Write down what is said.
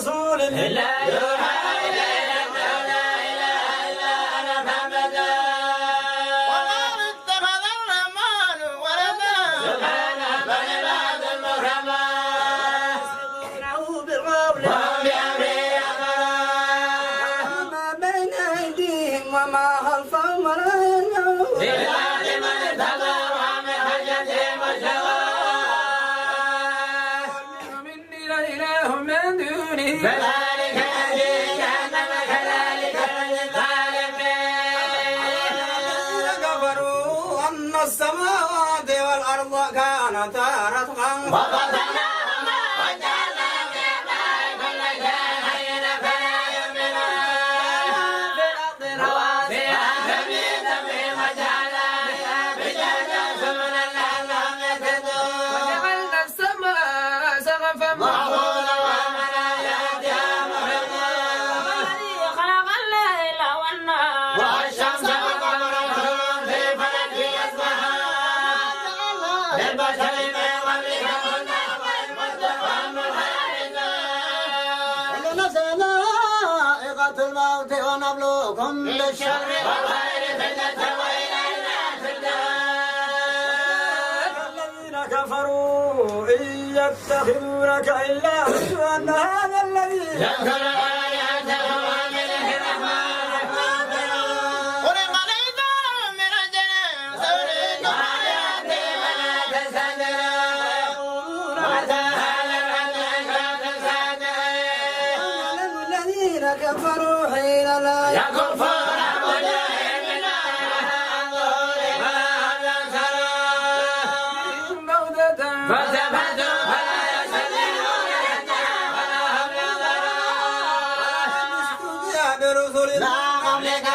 رسول لا يوحى إليه لا إله إلا أنا محمدا وما اتخذ الرحمن ولدا سبحانه بل العبد المكرما يسبحونه بالقول وهم بأمره يأمرون ما بين أيديهم وما خلفهم ولا ينهون إلا لمن اتقى وعمل حجتهم وشوى إله من دونه فذلك نجزي جهنم كذلك نجزي الظالمين الذين كفروا أن السماوات والأرض كانتا رتقا وفتحناهما وجعلنا في الماء كل شيء حي فلا يؤمنون في الأرض رواسي أن تميد بهم وجعلنا فيها فجاجا سبلا لعلهم يهتدون وجعلنا السماء سقفا محفوظا والشمس والقمر كل في فلك يسبحان للبشر من قبلك كنا والمستقام الحياة ولنفسنا ذائقة الموت ونبلوكم بالشر والخير فتنة وإلينا ترجعون الذين كفروا إن يتخذونك إلا هزوا أن هذا الذي يذكر كفروا حين لا يكفر مجاهد من عن ظهورهم ينكرون موتة فثبتوا فلا يستطيعون يدعى ولا هم ينظرون استجاب رسل لا قبلك